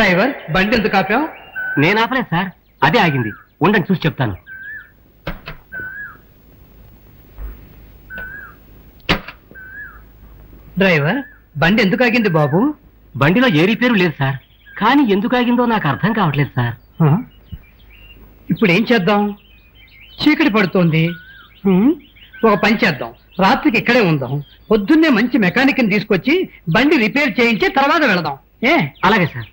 Driver బండి ఎందుకు ఆపావు? నేను ఆపలేదు సార్, అదే ఆగింది. ఉండండి చూసి చెప్తాను. డ్రైవర్ బండి ఎందుకు ఆగింది బాబు? బండిలో ఏ రిపేరు లేదు సార్, కానీ ఎందుకు ఆగిందో నాకు అర్థం కావట్లేదు సార్. ఇప్పుడు ఏం చేద్దాం? చీకటి పడుతోంది. ఒక పని చేద్దాం, రాత్రికి ఇక్కడే ఉందాం. పొద్దున్నే మంచి మెకానిక్ని తీసుకొచ్చి బండి రిపేర్ చేయించి తర్వాత వెళదాం. అలాగే సార్.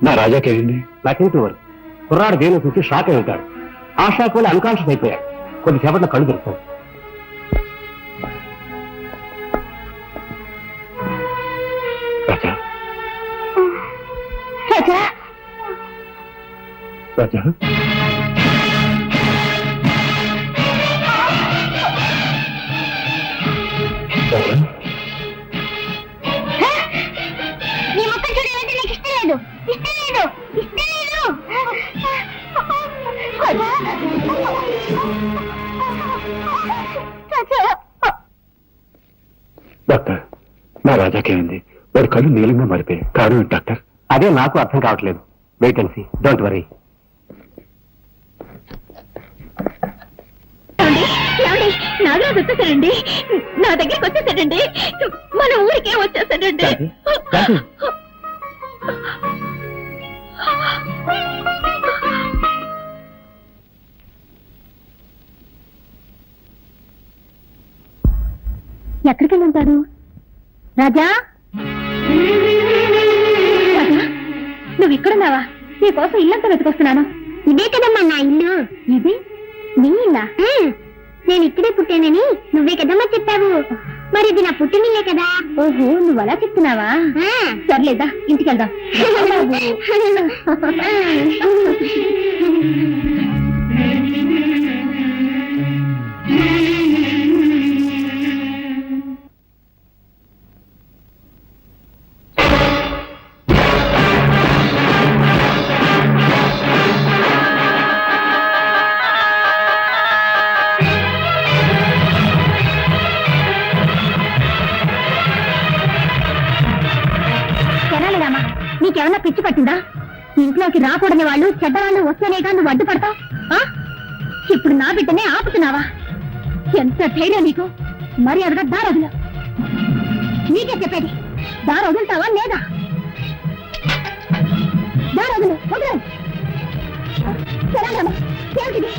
నా రాజాకేంది? నాకేంటి వారు కుర్రాడు దేని చూసి షాక్ అయి ఉంటాడు. ఆ షాక్ వల్ల అన్కాన్షియస్ అయిపోయాడు. కొద్దిసేపట్లో కళ్ళు దొరుకుతాడు. రాజా రాజా నీ మొత్తం చూడాలంటే నీకు ఇష్టం లేదు. ఇష్టం లేదు. ఇష్టం లేదు. డాక్టర్, నా రాజాకేమైంది? వాడి కళ్ళు నీలంగా మారిపోయాయి. కారణం ఏంటి డాక్టర్? అదే నాకు అర్థం కావట్లేదు. Wait and see, don't worry. Nagaraju వచ్చేసాడండి. నా దగ్గరికి వచ్చేసాడండి. మన ఊరికే వచ్చేసాడండి. ఎక్కడికి వెళ్ళి ఉంటాడు? రాజా, నువ్వు ఇక్కడున్నావా? నీకోసం ఇల్లంతా వెతుకొస్తున్నాను. ఇదే కదమ్మా నా ఇల్లు. ఇది నీ ఇల్లా? నేను ఇక్కడే పుట్టానని నువ్వే కదమ్మా చెప్పావు. మరి ఇది నా పుట్టినిల్లే కదా. ఓహో, నువ్వు అలా చెప్తున్నావా? సర్లేదా, ఇంటికి వెళ్దాం. నీకేమన్నా పిచ్చి పట్టిందా? ఇంట్లోకి రాకూడని వాళ్ళు, చెడ్డవాళ్ళు వస్తేనేగా నువ్వు అడ్డుపడతావు. ఇప్పుడు నా బిడ్డనే ఆపుతున్నావా? ఎంత ధైర్యం నీకు! మరి అదగా దారొదులు. నీకే చెప్పేది, దారొదులుతావా లేదా? దారొదులు, వదులు. ఏమిటిది?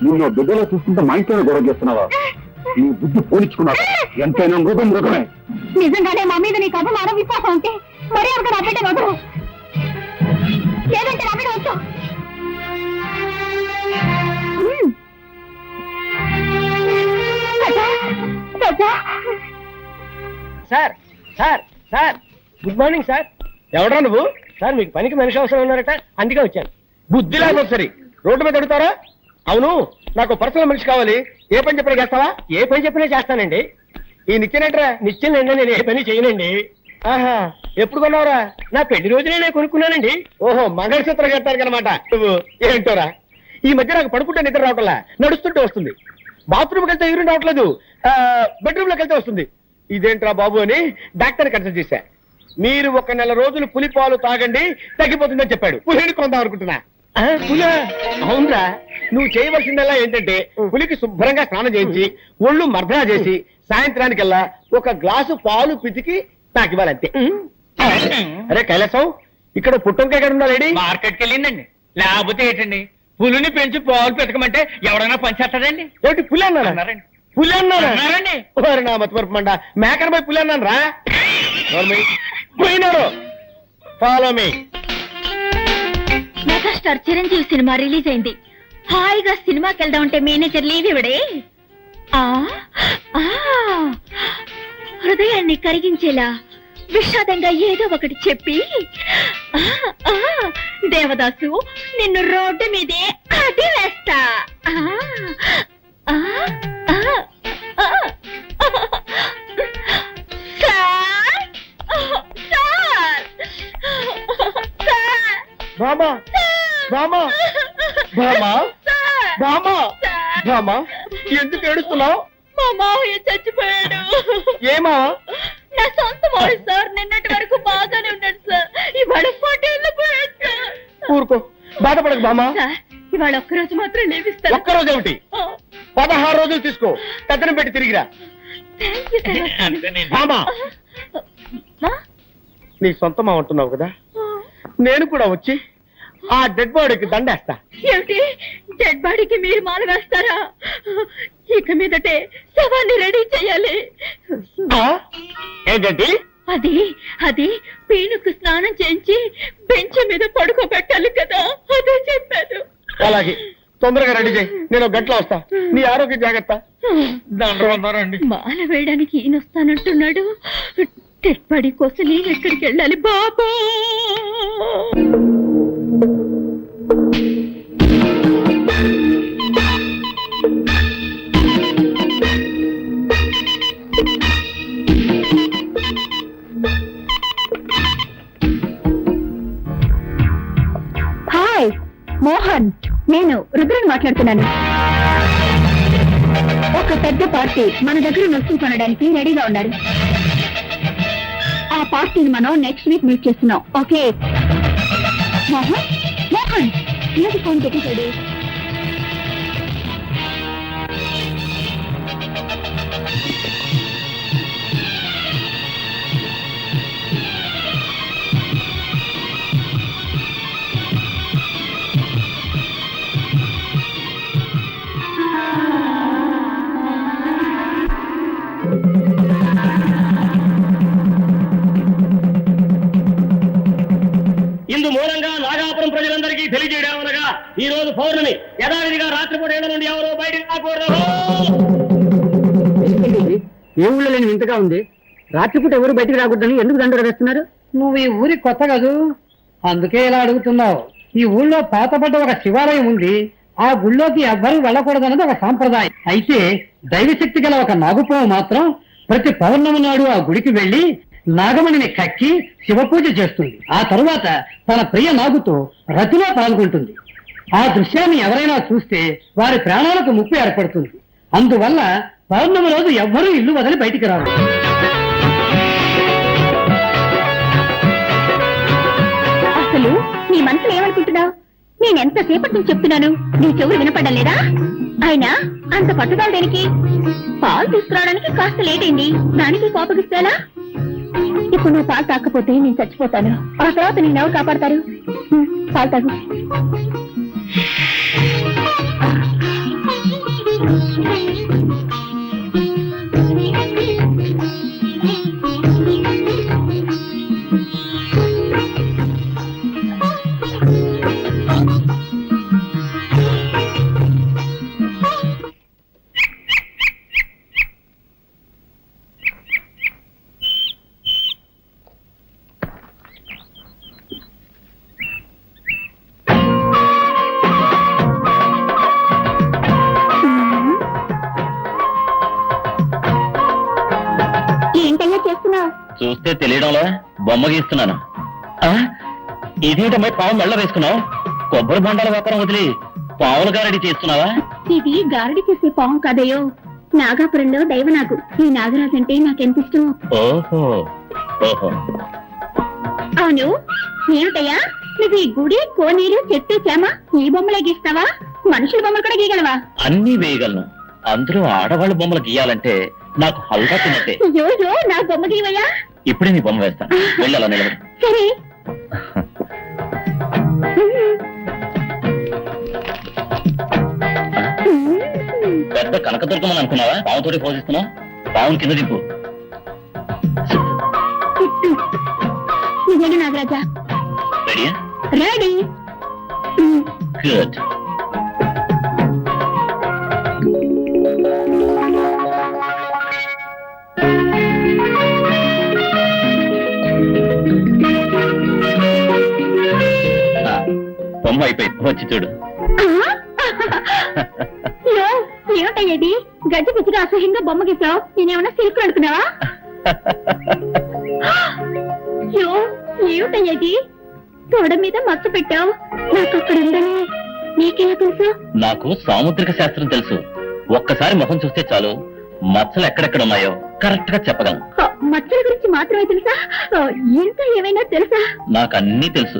నిన్ను బిడ్డలో చూసుకుంటే మా ఇంట్లోనే గొడవ చేస్తున్నావా? నీ బుద్ధి పోనిచ్చుకున్నావు. ఎంతైనా మృగం మృగమే. నిజంగానే మా మీద నీకు అభిమానం విశ్వాసం ఉంటే మరీ ఒక నా బిడ్డ వదరు, లేదంటే నా బిడ్డ వచ్చు. Sir sir sir good morning sir. ఎవడా నువ్వు? సార్ మీకు పనికి మనిషి అవసరం ఉన్నారట, అందుకే వచ్చాను. బుద్ధి లేకపోతే సరే రోడ్డు మీద అడుగుతారా? అవును, నాకు పర్సనల్ మనిషి కావాలి. ఏ పని చెప్పినా చేస్తావా? ఏ పని చెప్పినా చేస్తానండి. ఈ నిత్యనేట్రా నిత్యం నేను ఏ పని చేయనండి. ఆహా, ఎప్పుడు కొన్నావురా? నా పెళ్లి రోజునే నేను కొనుక్కున్నానండి. ఓహో, మంగళసూత్రం కట్టాను అనమాట. నువ్వు ఏంటోరా, ఈ మధ్య నాకు పడుకుంటే నిద్ర రావట్లా, నడుస్తుంటే వస్తుంది. బాత్రూమ్కి వెళ్తే యూరిన్ రావట్లేదు, బెడ్రూమ్ లోకి వెళ్తే వస్తుంది. ఇదేంట్రా బాబు అని డాక్టర్ కన్సల్ట్ చేశా. మీరు 1 నెల రోజులు పులిపాలు తాగండి, తగ్గిపోతుందని చెప్పాడు. పులిని కొందాం అనుకుంటున్నా. పులా? అవునరా, నువ్వు చేయవలసిందల్లా ఏంటంటే పులికి శుభ్రంగా స్నానం చేయించి ఒళ్ళు మర్దనా చేసి సాయంత్రానికల్లా 1 గ్లాసు పాలు పితికి నాకు ఇవ్వాలంతే. అరే కైలాసం, ఇక్కడ పుట్టంకాయ ఎక్కడ ఉందా లేడీ? మార్కెట్కి వెళ్ళిందండి. లేకపోతే ఏంటండి, పులిని పెంచి పాలు పెట్టకమంటే ఎవడైనా పంచేస్తాడండి? ఏంటి పులి అన్నారా? అన్నారండి. పులి అన్నారా? అన్నారండి. ఓరి నా మతిమరుపు మండ, మేకన పోయి పులి అన్నాను రా. పోయినారు. Follow me. Megastar Chiranjeevi cinema release అయింది. హాయిగా సినిమాకి వెళ్దాం అంటే మేనేజర్ లీవ్ ఇవ్వడే. ఆ ఆ హృదయాన్ని కరిగించేలా విషాదంగా ఏదో ఒకటి చెప్పి, దేవదాసు నిన్ను రోడ్డు మీదే అది వేస్తా. బామా బామా బామా బామా బామా, ఎందుకు ఏడుస్తున్నావు? మా మావయ్య చచ్చిపోయాడు. ఏమా? నా సొంత మావయ్య సార్. నిన్నటి వరకు బాగానే ఉన్నాడు సార్, ఇవాళ పోటీల్లో పోయాడు సార్. ఊరుకో, బాధపడకు బామా. సార్, ఇవాళ ఒక్కరోజు మాత్రం లేవిస్తాను. ఒక్కరోజు ఏమిటి, 16 రోజులు తీసుకో. పెద్దను పెట్టి తిరిగిరా. Thank you sir. బామా, నీ సొంతమా అంటున్నావు కదా, నేను కూడా వచ్చి ఆ డెడ్ బాడీకి దండేస్తా. ఏమిటి, డెడ్ బాడీకి మీరు మాల వేస్తారా? ఇక మీదటే శవాన్ని రెడీ చేయాలి. ఏంటండి? అది అది పీనుకు స్నానం చేయించి బెంచ్ మీద పడుకోబెట్టాలి కదా, అదే చెప్పాను. అలాగే, తొందరగా రెడీ చేయి, నేను 1 గంటలో వస్తా. నీ ఆరోగ్య జాగ్రత్త. దండరండి. మాల వేయడానికి ఈయన వస్తానంటున్నాడు. డెడ్ బాడీ కోసం నేను ఎక్కడికి వెళ్ళాలి బాబా? హాయ్ మోహన్, నేను రుద్రని మాట్లాడుతున్నాను. ఒక పెద్ద పార్టీ మన దగ్గర నొస్తులు కొనడానికి రెడీగా ఉన్నారు. ఆ పార్టీని మనం నెక్స్ట్ వీక్ మీట్ చేస్తున్నాం. ఓకే మోహన్? మోహన్ ఏది ఫోన్ పెట్టేశాడు? ఇందు మూలంగా నాగాపురం ప్రజలందరికీ తెలియజేయడమనగా, ఈ రోజు పౌర్ణమి. యథావిధిగా రాత్రిపూట ఇళ్ల నుండి ఎవరో బయటికి రాకూడదు. ఏ ఊళ్ళో లేని వింతగా ఉంది. రాత్రిపూట ఎవరు బయటికి రాకూడదని ఎందుకు దండలు వేస్తున్నారు? నువ్వు ఈ ఊరికి కొత్త కదూ, అందుకే ఇలా అడుగుతున్నావు. ఈ ఊళ్ళో పాతపడ్డ ఒక శివాలయం ఉంది. ఆ గుళ్ళోకి ఎవ్వరూ వెళ్ళకూడదన్నది ఒక సాంప్రదాయం. అయితే దైవశక్తి గల ఒక నాగుపాము మాత్రం ప్రతి పౌర్ణమి నాడు ఆ గుడికి వెళ్లి నాగమణిని కక్కి శివపూజ చేస్తుంది. ఆ తరువాత తన ప్రియ నాగుతో రతిలో పాల్గొంటుంది. ఆ దృశ్యాన్ని ఎవరైనా చూస్తే వారి ప్రాణాలకు ముప్పు ఏర్పడుతుంది. అందువల్ల పౌర్ణమి రోజు ఎవ్వరూ ఇల్లు వదిలి బయటికి రారు. అసలు నీ మనసులో ఏమనుకుంటున్నావు? నేనెంతసేపటి నుంచి చెప్తున్నాను, నీ చెవులు వినపడడం లేదా? ఆయన అంత పట్టుదల దేనికి? పాలు తీసుకురావడానికి కాస్త లేట్ అయింది, దానికి కోపగిస్తాలా? ఇప్పుడు నువ్వు పాలు తాకపోతే నేను చచ్చిపోతాను. ఆ తర్వాత నేను ఎవరు కాపాడతారు? పాలు తాగు. ఏంటయ్యా చేస్తున్నావు? చూస్తే తెలియడంలో బొమ్మ గీస్తున్నాను. ఇదేంటమ్మా పావు మెళ్ళ వేసుకున్నావు? కొబ్బరి బొండాల వ్యాపారం వదిలి పావుల గారడి చేస్తున్నావా? ఇది గారడి చేసే పాము కాదయ్యో, నాగాపురంలో దైవనాగు. ఈ నాగరాజు అంటే నాకెంత ఇష్టం. ఓహో ఓహో. అవును, ఏమిటయ్యా నువ్వు ఈ గుడి, కోనేరు, చెట్టు, చేమ ఈ బొమ్మలే గీస్తావా? మనుషుల బొమ్మలు కూడా గీయగలవా? అన్నీ వేయగలను. అందులో ఆడవాళ్ళ బొమ్మలు గీయాలంటే నాకు హల్గా తిన్నట్టే. అయ్యో, నా బొమ్మ గీవయ్యా. ఇప్పుడే నీ బొమ్మ వేస్తాను. వెళ్ళి అలా నిలబడి. సరే. పెద్ద కనకదుర్గమని అనుకున్నావా? పావుతోటి పోషిస్తున్నావు. పావుని కింద దింపు. నిజంగా నాగరాజా? రెడీయా? రెడీ. గుడ్. బొమ్మ అయిపోయింది. వచ్చి చూడు. ఏమిటయ్యేది గజ్జి పిచ్చిగా అసహ్యంగా బొమ్మ గీసావు? నేనేమన్నా సిల్క్ అనుకున్నావా? ఏమిటయ్యేది తోడ మీద మచ్చ పెట్టావు? నాకు అక్కడ ఉందని నీకెలా తెలుసు? నాకు సాముద్రిక శాస్త్రం తెలుసు. ఒక్కసారి ముఖం చూస్తే చాలు మచ్చలు ఎక్కడెక్కడ ఉన్నాయో కరెక్ట్ గా చెప్పగలను. మచ్చల గురించి మాత్రమే తెలుసా? ఇంకా ఏమైనా తెలుసా? నాకు అన్నీ తెలుసు.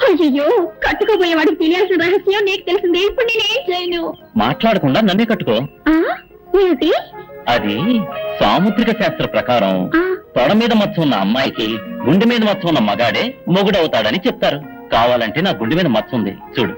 అయ్యో, కట్టుకోబోయేవాడికి తెలియాల్సిన రహస్యం నీకు తెలిసింది. ఇప్పుడు నేనేం చేయను? మాట్లాడకుండా నన్నే కట్టుకో. ఏమిటి అది? సాముద్రిక శాస్త్ర ప్రకారం తొడ మీద మచ్చ ఉన్న అమ్మాయికి గుండె మీద మచ్చ ఉన్న మగాడే మొగుడవుతాడని చెప్తారు. కావాలంటే నా గుండె మీద మచ్చ ఉంది, చూడు.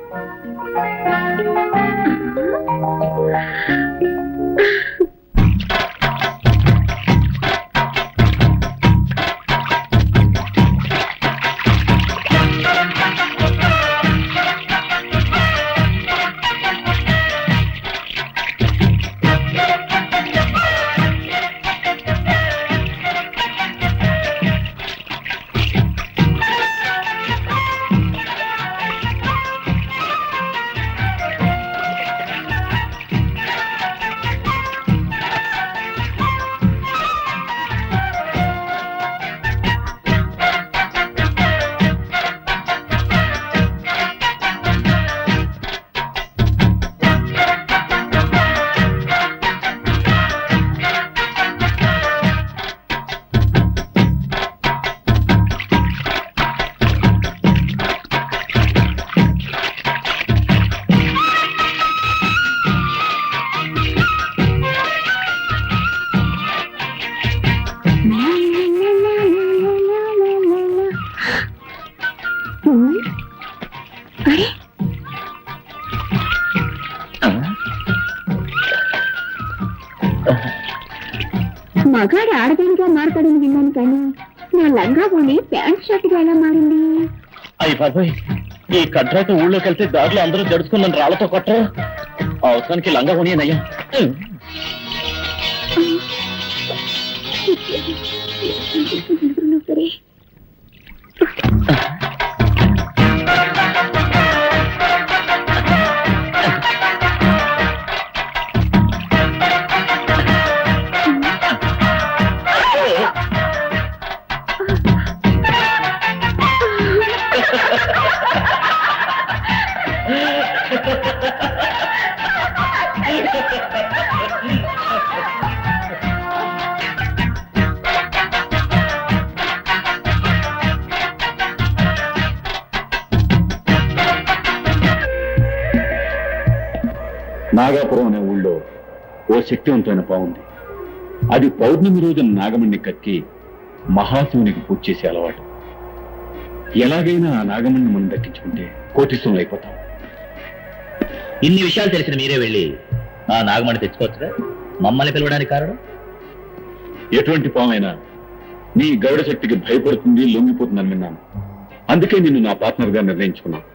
మగాడు ఆడదానిగా మారతాడని విన్నాను, కానీ నా లంగా పోనీ ప్యాంట్ షర్ట్ గా ఎలా మారింది? అయ్యి బాబాయ్, ఈ కట్రాకి ఊళ్ళోకి వెళ్తే దారిలో అందరూ జడుచుకున్న రాళ్లతో కొట్టరు. అవసరానికి లంగా పోనీ నయ్యా. సరే. నాగాపురం అనే ఊళ్ళో ఓ శక్తివంతమైన పావుంది. అది పౌర్ణమి రోజున నాగమణ్ణి కక్కి మహాశివునికి పూజ చేసే అలవాటు. ఎలాగైనా ఆ నాగమణ్ణి మనం దక్కించుకుంటే కోటీశ్వరులు అయిపోతాం. ఇన్ని విషయాలు తెలిసిన మీరే వెళ్ళి ఆ నాగమణి తెచ్చుకోవచ్చుగా. మమ్మల్ని పిలవడానికి కారణం? ఎటువంటి పామైనా నీ గరుడ శక్తికి భయపడుతుంది, లొంగిపోతుందని విన్నాను. అందుకే నిన్ను నా పార్ట్నర్ గా నిర్ణయించుకున్నాను.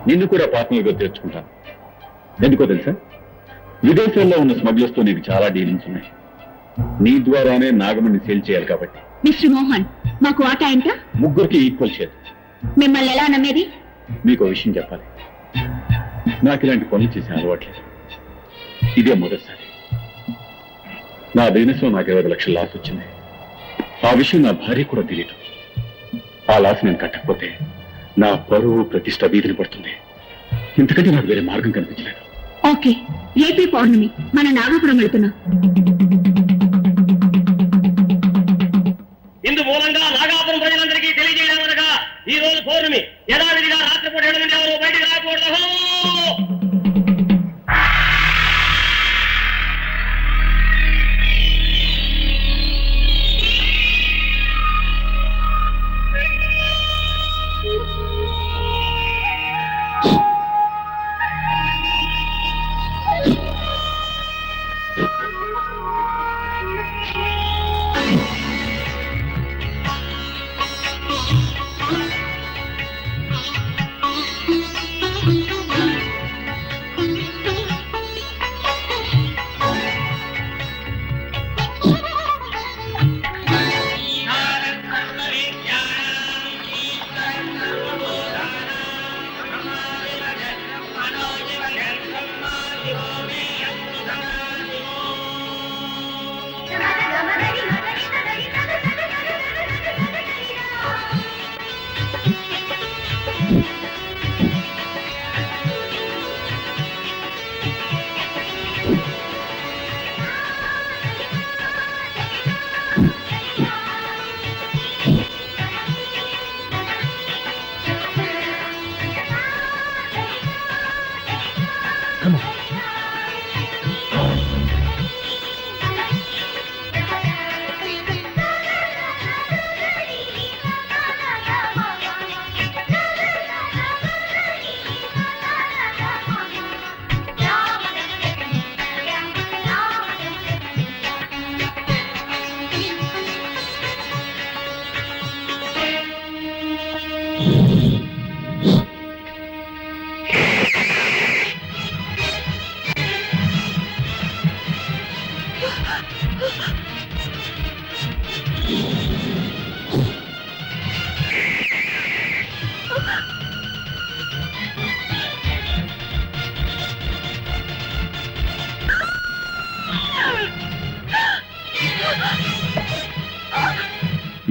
నిన్ను కూడా పార్ట్నర్ గా తెచ్చుకుంటాను. ఎందుకో తెలుసా? విదేశాల్లో ఉన్న స్మగ్లర్స్ తో నీకు చాలా డీలింగ్స్ ఉన్నాయి. నీ ద్వారానే నాగమణిని సేల్ చేయాలి కాబట్టి. మిస్టర్ మోహన్, మాకు వాటా ఎంత? ముగ్గురికి ఈక్వల్ షేర్. మిమ్మల్ని ఎలా నమ్మేది? మీకు ఒక విషయం చెప్పాలి. నాకు ఇలాంటి పనులు చేసే అలవాట్లేదు. ఇదే మొదటిసారి. నా బిజినెస్ లో నాకు 20 లక్షల లాస్ వచ్చింది. ఆ విషయం నా భార్య కూడా తెలియదు. ఆ లాస్ నేను కట్టకపోతే నా పరువు ప్రతిష్ట వీధిని పడుతుంది. ఇంతకంటే నాకు వేరే మార్గం కనిపించలేదు. ఓకే, రేపే పౌర్ణమి, మన నాగపురం వెళుతున్నాం. ఇందు మూలంగా నాగాపురం ప్రజలందరికీ తెలియజేయడమనగా ఈ రోజు పౌర్ణమి. యథావిధిగా రాత్రిపూట 7 నుండి ఎవరు బయటికి రాకూడదు.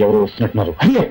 ఎవరు వస్తున్నట్టున్నారు? అయ్యో,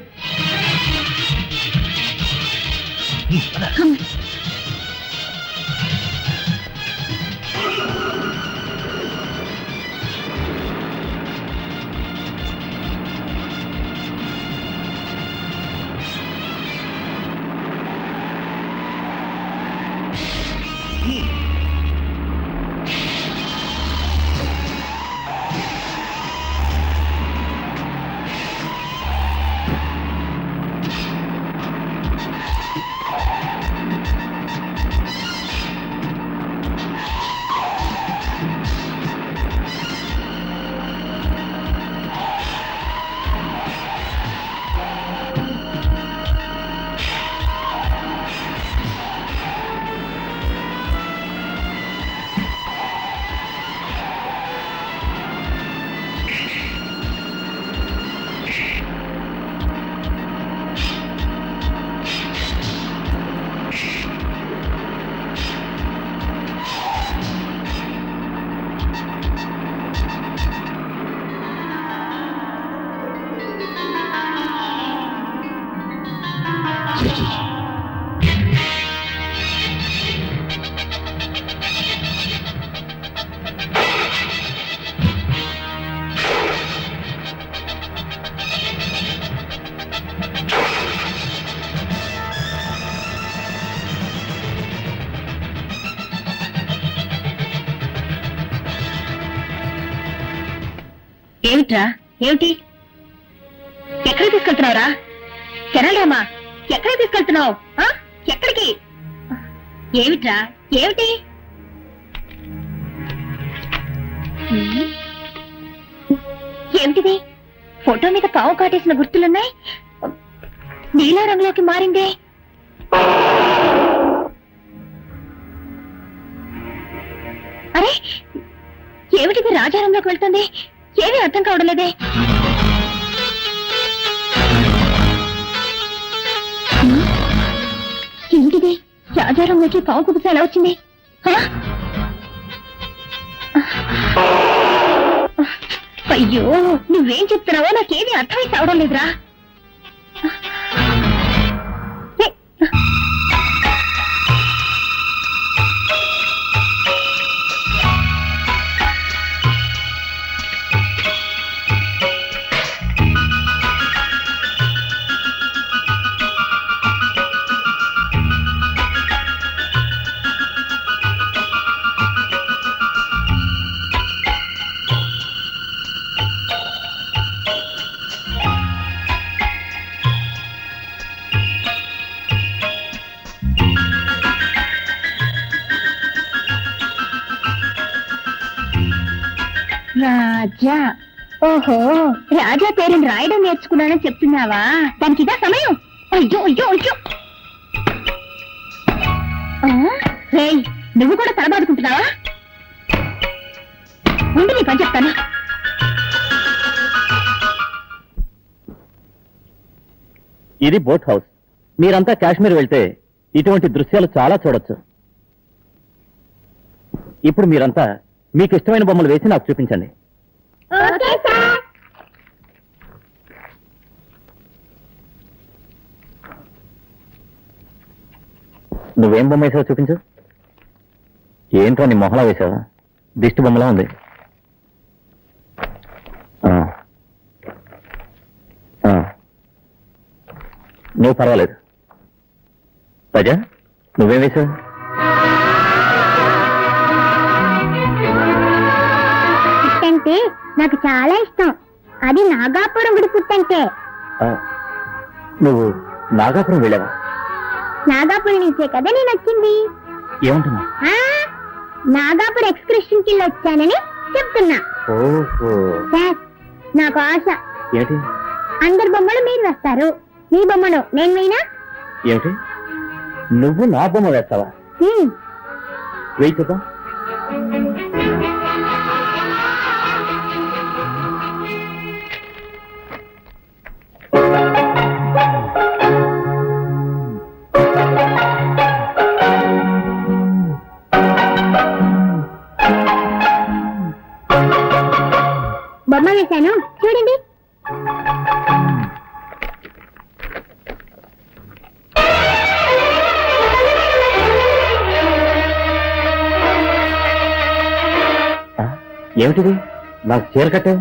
ఏమిట్రా? ఏమిటి? ఎక్కడికి తీసుకెళ్తున్నావురా? కెనడామా? ఎక్కడికి తీసుకెళ్తున్నావు? ఎక్కడికి? ఏమిట్రా ఏమిటి ఏమిటిది ఫోటో మీద పావు కాటేసిన గుర్తులున్నాయి నీలా రంగులోకి మారిందే అరే ఏమిటిది రాజారంలోకి వెళ్తుంది ఏమీ అర్థం కావడం లేదే ఏంటిది రాజారంలోకి పావు కుబుస ఎలా వచ్చింది హ? అయ్యో నువ్వేం చెప్తున్నావో నాకేమీ అర్థమై కావడం లేదురా ఏ, రాజా ఓహో రాజా పేరుని రాయడం నేర్చుకున్నానని చెప్తున్నావా దానికి ఇదా సమయం అయ్యో అయ్యో అయ్యో రేయ్ నువ్వు కూడా తలబాదుకుంటున్నావా ఉండి నీ పని చెప్తాను ఇది బోట్ హౌస్ మీరంతా కాశ్మీర్ వెళ్తే ఇటువంటి దృశ్యాలు చాలా చూడొచ్చు ఇప్పుడు మీరంతా మీకు ఇష్టమైన బొమ్మలు వేసి నాకు చూపించండి ఓకే సార్ నువ్వేం బొమ్మ వేసావో చూపించు ఏంటో నీ మొహలా వేసావా దిష్టి బొమ్మలా ఉంది ఆ. ఆ. నువ్వు పర్వాలేదు ప్రజా నువ్వేం వేసావు పుట్టంటే నాకు చాలా ఇష్టం అది నాగాపురం గుడి పుట్టంటే ఆ, నువ్వు నాగాపురం వెళ్ళావా నాగాపురం నుంచే కదా నేను వచ్చింది ఏమంటున్నా ఆ, నాగాపురం ఎక్స్కర్షన్ కి వచ్చానని చెప్తున్నా ఓహో సార్ నాకు ఆశ ఏమిటి అందరి బొమ్మలు మీరు వేస్తారు మీ బొమ్మను నేను వేయినా ఏమిటి నువ్వు నా బొమ్మ వేస్తావా వెయ్యి చూద్దాం బొమ్మ వేశాను చూడండి ఏమిటిది నాకు చీర కట్టావు